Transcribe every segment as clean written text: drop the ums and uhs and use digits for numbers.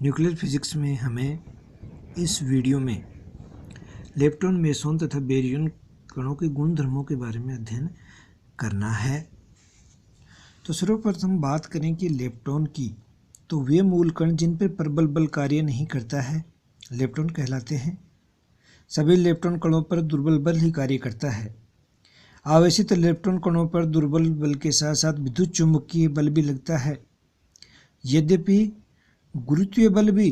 Nuclear physics में हमें इस वीडियो में लेप्टॉन, मेसॉन तथा बेरियन कणों के गुण धर्मों के बारे में अध्ययन करना है। तो सर्वप्रथम बात करें कि लेप्टॉन की, तो वे मूल कण जिन पर प्रबल बल कार्य नहीं करता है लेप्टॉन कहलाते हैं। सभी लेप्टॉन कणों पर दुर्बल बल ही कार्य करता है। आवेशित लेप्टॉन कणों पर दुर्बल बल के साथ साथ विद्युत चुंबकीय बल भी लगता है। यद्यपि गुरुत्वीय बल भी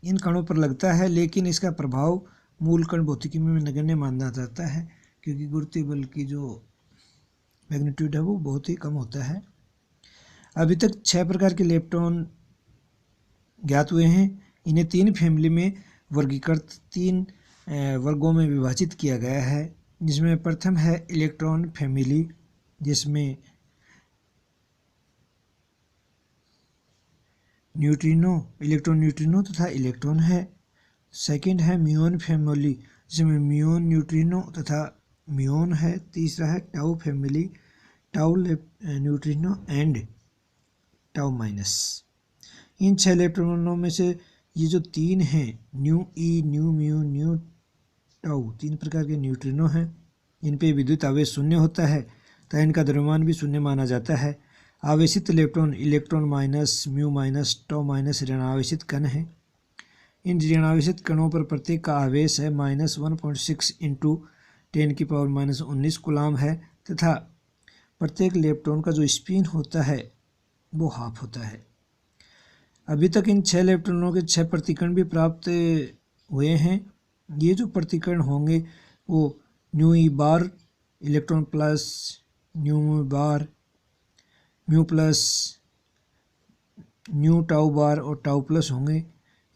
इन कणों पर लगता है, लेकिन इसका प्रभाव मूल कण भौतिकी में नगण्य माना जाता है, क्योंकि गुरुत्वीय बल की जो मैग्नीट्यूड है वो बहुत ही कम होता है। अभी तक 6 प्रकार के लेप्टॉन ज्ञात हुए हैं। इन्हें 3 फैमिली में वर्गीकृत 3 वर्गों में विभाजित किया गया है, जिसमें प्रथम है इलेक्ट्रॉन फैमिली, जिसमें इलेक्ट्रॉन न्यूट्रिनो तथा इलेक्ट्रॉन है। सेकंड है म्यून फैमिली, जिसमें म्यून, न्यूट्रिनो तथा म्यून है। तीसरा है tau family, tau neutrino and tau minus. इन 6 इलेक्ट्रॉनों में से ये जो 3 हैं, nu e, nu mu, nu tau, 3 प्रकार के न्यूट्रिनो हैं। इन पे विद्युत आवेश शून्य होता है, तथा इनका द्रव्यमान भी शून्य माना जाता है। आवेशित electron, electron minus, mu minus, tau minus ऋणावेशित कण हैं। इन ऋणावेशित कणों पर प्रत्येक का आवेश है -1.6 × 10⁻⁻19 कूलाम है, तथा प्रत्येक इलेक्ट्रॉन का जो स्पिन होता है वो हाफ होता है। अभी तक इन 6 इलेक्ट्रॉनों के 6 प्रतिकरण भी प्राप्त हुए हैं। ये जो प्रतिकरण होंगे वो न्यू ई बार, इलेक्ट्रॉन प्लस, न्यू बार, म्यू प्लस, न्यू टाउ बार और टाउ प्लस होंगे।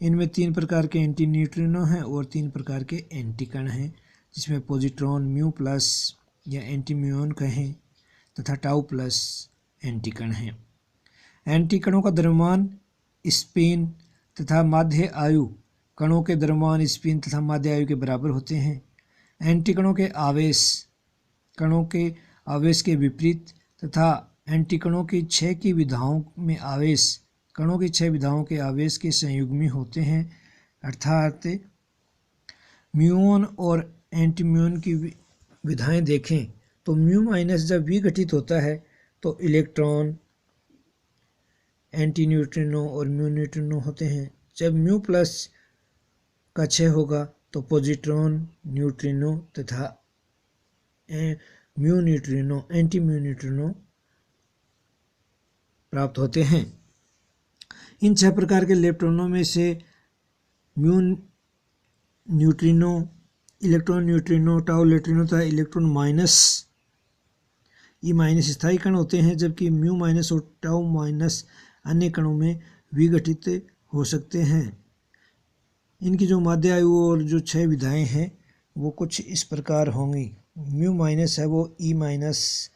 इनमें 3 प्रकार के एंटी न्यूट्रिनो हैं और 3 प्रकार के एंटी कण हैं, जिसमें पॉजिट्रॉन, म्यू प्लस या एंटी म्यून कहें, तथा टाउ प्लस एंटी कण हैं। एंटी कणों का द्रव्यमान, स्पिन तथा माध्य आयु कणों के द्रव्यमान, स्पिन तथा माध्य आयु के बराबर होते हैं। एंटी कणों के आवेश कणों के आवेश के विपरीत, तथा एंटी कणों की 6 की विधाओं में आवेश कणों की 6 विधाओं के आवेश के संयुग्मी होते हैं। अर्थात म्यून और एंटी म्यून की विधाएं देखें तो म्यू माइनस जब विघटित होता है तो इलेक्ट्रॉन, एंटी न्यूट्रिनो और म्यू न्यूट्रिनो होते हैं। जब म्यू प्लस का क्षय होगा तो पॉजिट्रॉन, न्यूट्रिनो तथा mu neutrino, anti mu neutrino प्राप्त होते हैं। इन 6 प्रकार के इलेक्ट्रॉनों में से mu neutrino, electron neutrino, tau neutrino तथा इलेक्ट्रॉन माइनस, ये माइनस स्थायी कण होते हैं, जबकि म्यू माइनस और टाउ माइनस अन्य कणों में विघटित हो सकते हैं। इनकी जो माध्य आयु और जो 6 विधाएं हैं वो कुछ इस प्रकार होंगी। म्यू माइनस है वो e minus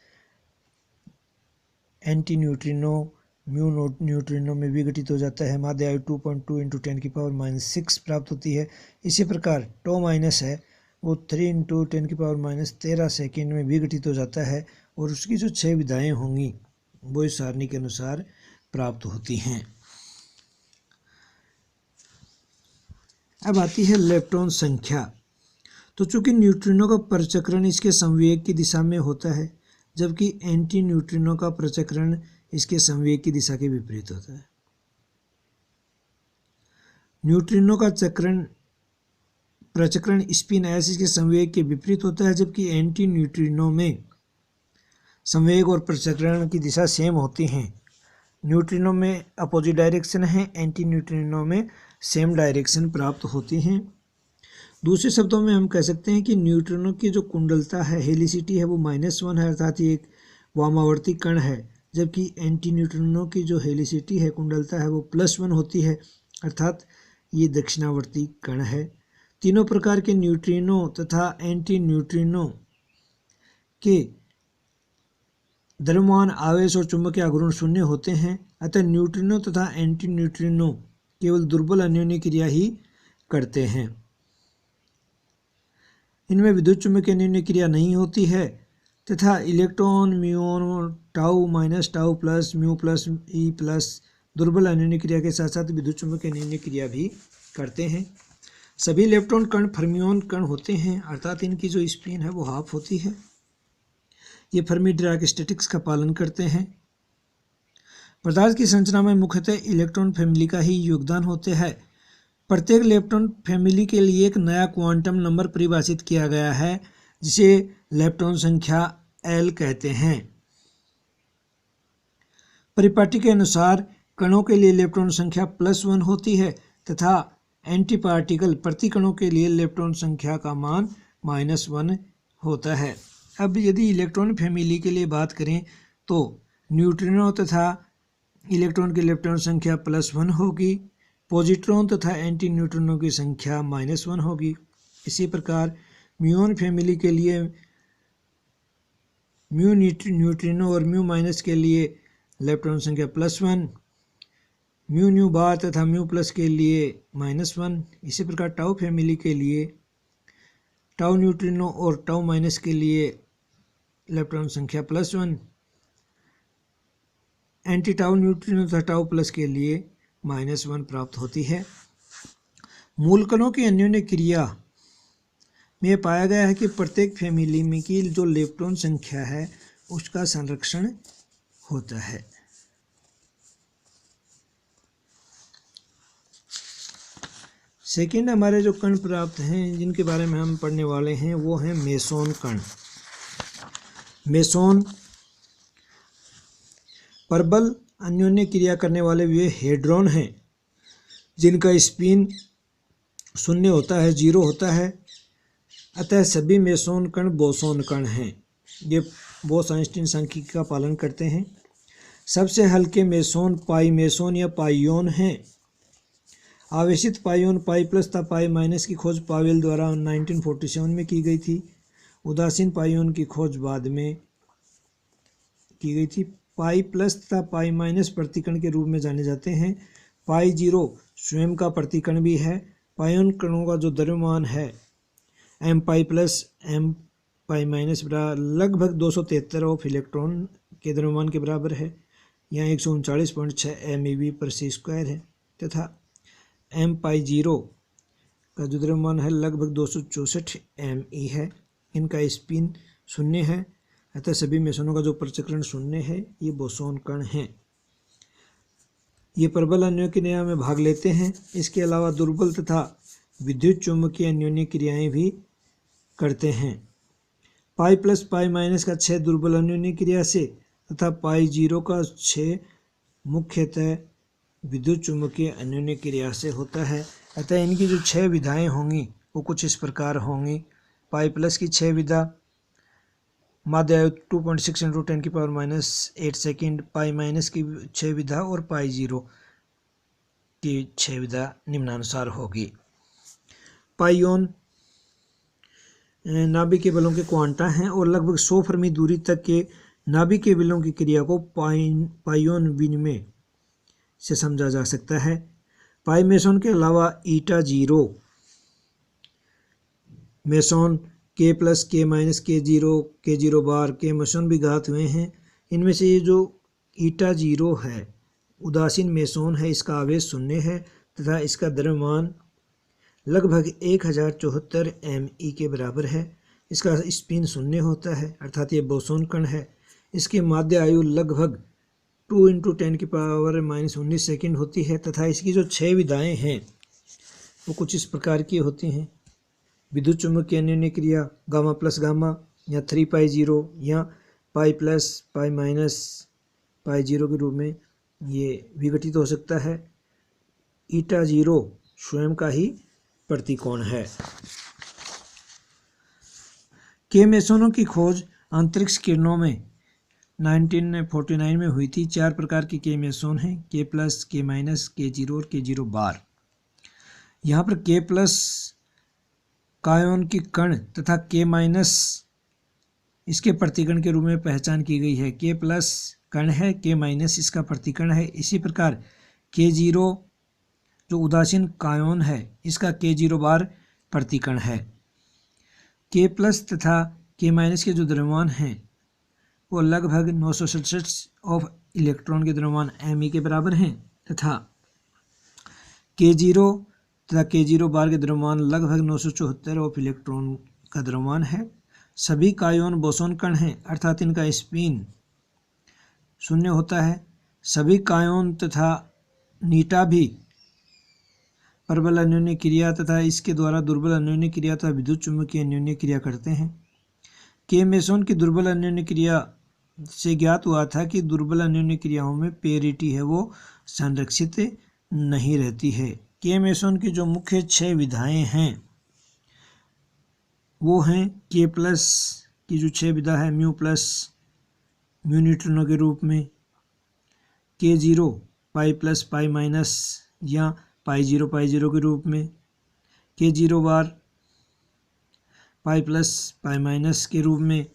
anti neutrino, mu neutrino में विघटित हो जाता है। माध्य आयु 2.2 × 10⁻⁻6 प्राप्त होती है। इसी प्रकार टो माइनस है वो 3 × 10⁻13 सेकेंड में विघटित हो जाता है, और उसकी जो 6 विधाएं होंगी वो इस सारणी के अनुसार प्राप्त होती हैं। अब आती है लेप्टॉन संख्या। तो चूंकि न्यूट्रिनो का प्रचक्रण इसके संवेग की दिशा में होता है, जबकि एंटी न्यूट्रिनो का प्रचक्रण इसके संवेग की दिशा के विपरीत होता है। न्यूट्रिनो का प्रचक्रण स्पिन एस के संवेग के विपरीत होता है, जबकि एंटी न्यूट्रिनो में संवेग और प्रचक्रण की दिशा सेम होती हैं। न्यूट्रिनो में अपोजिट डायरेक्शन है, एंटी न्यूट्रिनो में सेम डायरेक्शन प्राप्त होती हैं। दूसरे शब्दों में हम कह सकते हैं कि न्यूट्रिनो की जो कुंडलता है, हेलिसिटी है, वो -1 है, अर्थात ये एक वामावर्ती कण है, जबकि एंटी न्यूट्रिनो की जो हेलिसिटी है, कुंडलता है, वो +1 होती है, अर्थात ये दक्षिणावर्ती कण है। तीनों प्रकार के न्यूट्रिनो तथा एंटी न्यूट्रिनो के द्रव्यमान, आवेश और चुंबकीय आघूर्ण शून्य होते हैं, अतः न्यूट्रिनो तथा एंटी न्यूट्रिनो केवल दुर्बल अन्योन्य क्रिया ही करते हैं। इनमें विद्युत चुंबकीय अन्योन्य क्रिया नहीं होती है, तथा electron, muon, tau minus, tau plus, mu plus, e plus दुर्बल अन्योन्य क्रिया के साथ साथ विद्युत चुम्बकीय अन्योन्य क्रिया भी करते हैं। सभी इलेक्ट्रॉन कण फर्मियोन कण होते हैं, अर्थात इनकी जो स्पिन है वो हाफ होती है। ये फर्मी डिराक स्टैटिक्स का पालन करते हैं। पदार्थ की संरचना में मुख्यतः इलेक्ट्रॉन फैमिली का ही योगदान होता है। प्रत्येक इलेक्ट्रॉन फैमिली के लिए एक नया क्वांटम नंबर परिभाषित किया गया है, जिसे इलेक्ट्रॉन संख्या L कहते हैं। परिपाटी के अनुसार कणों के लिए इलेक्ट्रॉन संख्या +1 होती है तथा एंटी पार्टिकल प्रतिकणों के लिए इलेक्ट्रॉन संख्या का मान -1 होता है। अब यदि इलेक्ट्रॉन फैमिली के लिए बात करें तो न्यूट्रिनो तथा इलेक्ट्रॉन की इलेक्ट्रॉन संख्या +1 होगी, पॉजिट्रॉन तथा एंटी न्यूट्रिनो की संख्या -1 होगी। इसी प्रकार म्यूऑन फैमिली के लिए म्यू न्यूट्रिनो और म्यू माइनस के लिए इलेक्ट्रॉन संख्या +1, म्यू न्यू बार तथा म्यू प्लस के लिए -1। इसी प्रकार टाउ फैमिली के लिए टाउ न्यूट्रिनो और टाउ माइनस के लिए इलेक्ट्रॉन संख्या +1, एंटी टाउ न्यूट्रिनो तथा टाउ प्लस के लिए -1 प्राप्त होती है। मूल कणों की अन्योन्य क्रिया में पाया गया है कि प्रत्येक फैमिली में की जो इलेक्ट्रॉन संख्या है उसका संरक्षण होता है। सेकेंड हमारे जो कण प्राप्त हैं जिनके बारे में हम पढ़ने वाले हैं वो हैं मेसोन कण। मेसोन प्रबल अन्योन्य क्रिया करने वाले वे हेड्रॉन हैं जिनका स्पिन 0 होता है, 0 होता है। अतः सभी मेसोन कण बोसोन कण हैं। ये बोस-आइंस्टीन सांख्यिकी का पालन करते हैं। सबसे हल्के मेसोन पाई मेसोन या पाइयोन हैं। आवेशित पाइयोन पाई प्लस तथा पाई माइनस की खोज पावेल द्वारा 1947 में की गई थी। उदासीन पाइयोन की खोज बाद में की गई थी। पाई प्लस तथा पाई माइनस प्रतिकण के रूप में जाने जाते हैं। पाई 0 स्वयं का प्रतिकण भी है। पाइयोन कणों का जो द्रव्यमान है m pi plus m pi minus लगभग 273 ऑफ इलेक्ट्रॉन के द्रव्यमान के बराबर है। यहाँ 139.6 MeV/c² है तथा m पाई 0 का जो द्रव्यमान है लगभग 264 Me है। इनका स्पिन 0 है, अतः सभी मेसोनों का जो प्रचक्रण 0 है। ये बोसोन कण हैं। ये प्रबल अन्योन्य क्रिया में भाग लेते हैं। इसके अलावा दुर्बल तथा विद्युत चुम्बकीय अन्योन्य क्रियाएं भी करते हैं। पाई प्लस पाई माइनस का 6 दुर्बल अन्योन्य क्रिया से तथा पाई 0 का 6 मुख्यतः विद्युत चुम्बकीय अन्योन्य क्रिया से होता है। अतः इनकी जो 6 विधाएं होंगी वो कुछ इस प्रकार होंगी। पाई प्लस की 6 विधा, माध्य आयु 2.6 × 10⁻⁻8 सेकेंड, पाई माइनस की 6 विधा और पाई 0 की 6 विधा निम्नानुसार होगी। पाइयोन नाभिक के बलों के क्वांटा हैं और लगभग 100 फर्मी दूरी तक के नाभिक के बलों की क्रिया को पाइयोन विनिमय से समझा जा सकता है। पाई मेसोन के अलावा ईटा 0 meson K plus K minus K0 K0 बार के मेसोन भी घात हुए हैं। इनमें से ये जो ईटा 0 है उदासीन मेसोन है। इसका आवेश 0 है तथा इसका द्रव्यमान लगभग 1074 Me के बराबर है। इसका स्पिन 0 होता है, अर्थात ये बोसोन कण है। इसकी माध्य आयु लगभग 2 × 10⁻⁻19 सेकेंड होती है तथा इसकी जो 6 विधाएं हैं वो कुछ इस प्रकार की होती हैं। विद्युत चुम्बकीय अन्योन्य क्रिया गामा प्लस गामा या 3 पाई 0 या pi plus pi minus pi 0 के रूप में ये विघटित हो सकता है। ईटा 0 स्वयं का ही प्रतिकोण है। के मेसोनों की खोज अंतरिक्ष किरणों में 1949 में हुई थी। 4 प्रकार के के मेसोन हैं, के प्लस, के माइनस, K0 और K0 बार। यहाँ पर के प्लस कायोन की कण तथा के माइनस इसके प्रतिकण के रूप में पहचान की गई है। के प्लस कण है, के माइनस इसका प्रतिकण है। इसी प्रकार K0 जो उदासीन कायोन है इसका K0 बार प्रतिकण है। के प्लस तथा के माइनस के जो द्रव्यमान हैं वो लगभग 967 ऑफ इलेक्ट्रॉन के द्रव्यमान Me के बराबर हैं। तथा K0 तथा K0 बार के द्रव्यमान लगभग 974 ऑफ इलेक्ट्रॉन का द्रव्यमान है। सभी कायोन बोसोन कण हैं, अर्थात इनका स्पिन शून्य होता है। सभी कायोन तथा नीटा भी प्रबल अन्योन्य क्रिया तथा इसके द्वारा दुर्बल अन्योन्य क्रिया तथा विद्युत चुम्बकीय अन्योन्य क्रिया करते हैं। के मेसोन की दुर्बल अन्योन्य क्रिया से ज्ञात हुआ था कि दुर्बल अन्योन्य क्रियाओं में पेरिटी है वो संरक्षित नहीं रहती है। के मेसोन की जो मुख्य 6 विधाएं हैं वो हैं के प्लस की जो 6 विधा है म्यू प्लस म्यू न्यूट्रिनो के रूप में, K0 pi plus pi minus या पाई जीरो के रूप में, K0 बार पाई प्लस पाई माइनस के रूप में,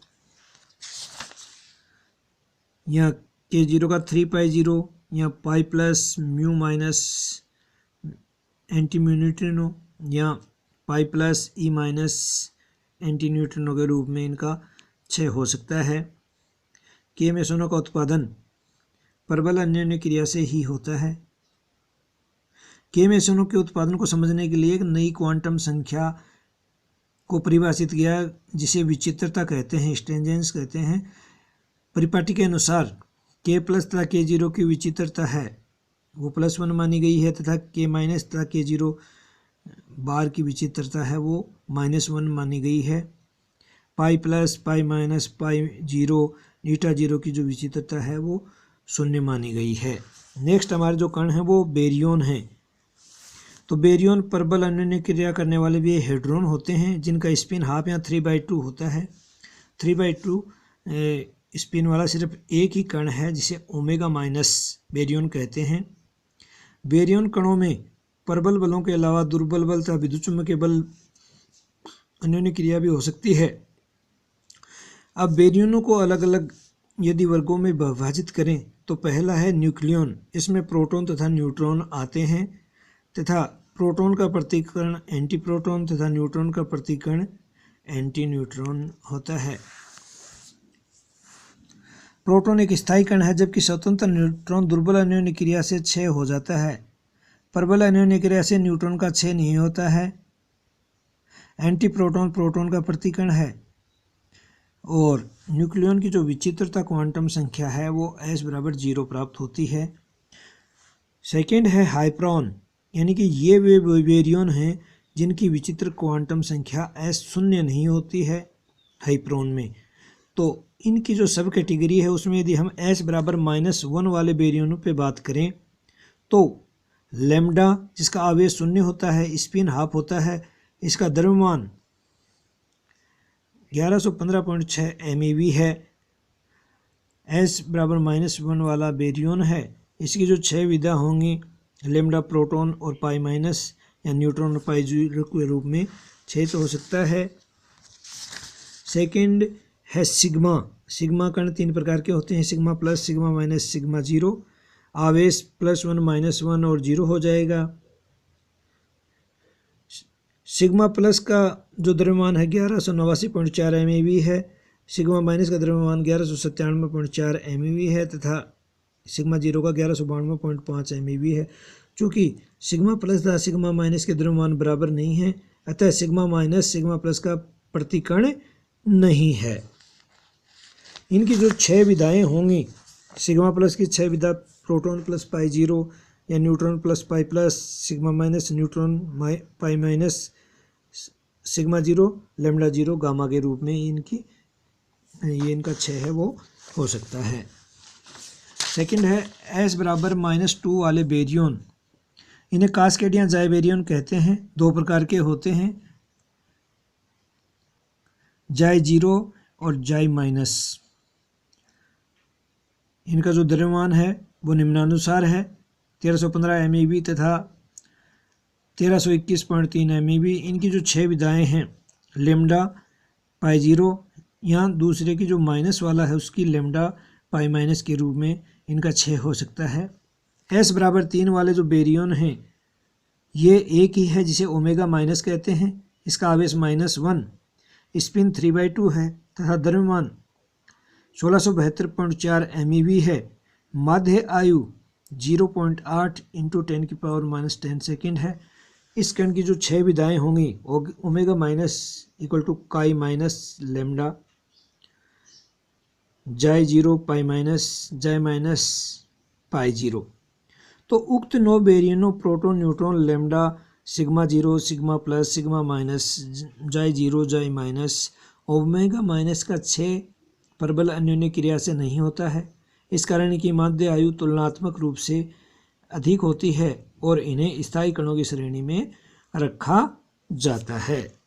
या K0 का 3 पाई 0 या pi plus mu minus anti mu neutrino या पाई प्लस ई माइनस एंटी न्यूट्रिनो के रूप में इनका क्षय हो सकता है। के मेसोनों का उत्पादन प्रबल अन्योन्य क्रिया से ही होता है। के मेसोनों के उत्पादन को समझने के लिए एक नई क्वांटम संख्या को परिभाषित किया जिसे विचित्रता कहते हैं, स्ट्रेंजेंस कहते हैं। परिपाटी के अनुसार के प्लस तथा K0 की विचित्रता है वो +1 मानी गई है तथा के माइनस तथा K0 बार की विचित्रता है वो -1 मानी गई है। Pi plus pi minus pi 0 नीटा 0 की जो विचित्रता है वो 0 मानी गई है। नेक्स्ट हमारे जो कण हैं वो बेरियन हैं। तो बेरियन प्रबल अन्योन्य क्रिया करने वाले भी हेड्रोन होते हैं जिनका स्पिन हाफ या 3/2 होता है। 3/2 स्पिन वाला सिर्फ एक ही कण है जिसे ओमेगा माइनस बेरियन कहते हैं। बेरियन कणों में प्रबल बलों के अलावा दुर्बल बल तथा विद्युत चुम्बकीय बल अन्योन्य क्रिया भी हो सकती है। अब बेरियनों को अलग अलग यदि वर्गों में विभाजित करें तो पहला है न्यूक्लियन। इसमें प्रोटॉन तथा न्यूट्रॉन आते हैं तथा प्रोटॉन का प्रतिकरण एंटी प्रोटॉन तथा न्यूट्रॉन का प्रतिकरण एंटी न्यूट्रॉन होता है। प्रोटॉन एक स्थायी कण है जबकि स्वतंत्र न्यूट्रॉन दुर्बल अन्योन्य क्रिया से क्षय हो जाता है। प्रबल अन्योन्य क्रिया से न्यूट्रॉन का क्षय नहीं होता है। एंटी प्रोटॉन प्रोटॉन का प्रतिकरण है और न्यूक्लियन की जो विचित्रता क्वांटम संख्या है वो S=0 प्राप्त होती है। सेकेंड है हाइप्रॉन, यानी कि ये वे बेरियन हैं जिनकी विचित्र क्वांटम संख्या S शून्य नहीं होती है हाइप्रॉन में। तो इनकी जो सब कैटेगरी है उसमें यदि हम S=-1 वाले बेरियनों पे बात करें तो लैम्डा जिसका आवेश 0 होता है, स्पिन हाफ होता है, इसका द्रव्यमान 1115.6 MeV है। S=-1 वाला बेरियन है। इसकी जो 6 विधा होंगी लैम्डा प्रोटॉन और पाई माइनस या न्यूट्रॉन और पाई जीरो के रूप में 6 तो हो सकता है। सेकंड है सिग्मा। सिग्मा कण 3 प्रकार के होते हैं, sigma plus, sigma minus, sigma zero. आवेश +1 -1 और 0 हो जाएगा। सिग्मा प्लस का जो द्रव्यमान है 1189.4 MeV है। सिग्मा माइनस का द्रव्यमान 1197.4 MeV है तथा सिग्मा जीरो का 1192.5 MeV है। चूँकि सिग्मा प्लस तथा सिग्मा माइनस के द्रव्यमान बराबर नहीं है अतः सिग्मा माइनस सिग्मा प्लस का प्रतिकर्ण नहीं है। इनकी जो 6 विधाएँ होंगी, सिग्मा प्लस की 6 विधा प्रोटॉन प्लस पाई 0 या neutron plus pi plus, sigma minus neutron pi minus, sigma zero lambda zero gamma के रूप में ये इनका 6 है वो हो सकता है। सेकंड है S=-2 वाले बेरियन। इन्हें कास्केड या जाइबेरियन कहते हैं। 2 प्रकार के होते हैं, जाई 0 और जाई माइनस। इनका जो द्रव्यमान है वो निम्नानुसार है 1315 MeV तथा 1321.3 MeV। इनकी जो 6 विधाएँ हैं लैम्डा पाई 0 या दूसरे की जो माइनस वाला है उसकी लैम्डा पाई माइनस के रूप में इनका 6 हो सकता है। S=3 वाले जो बेरियन हैं ये एक ही है जिसे ओमेगा माइनस कहते हैं। इसका आवेश -1, स्पिन 3/2 है तथा द्रव्यमान 1672.4 MeV है। माध्य आयु 0.8 इंटू 10⁻⁻10 सेकेंड है। इस कण की जो 6 विधाएं होंगी ओमेगा माइनस इक्वल टू काई माइनस लेमडा, जाय 0 पाई माइनस जाय माइनस पाई 0। तो उक्त 9 बेरियनों proton neutron lambda sigma 0 sigma plus sigma minus xi 0 जाय माइनस ओमेगा माइनस का 6 प्रबल अन्योन्य क्रिया से नहीं होता है। इस कारण की माध्य आयु तुलनात्मक रूप से अधिक होती है और इन्हें स्थायी कणों की श्रेणी में रखा जाता है।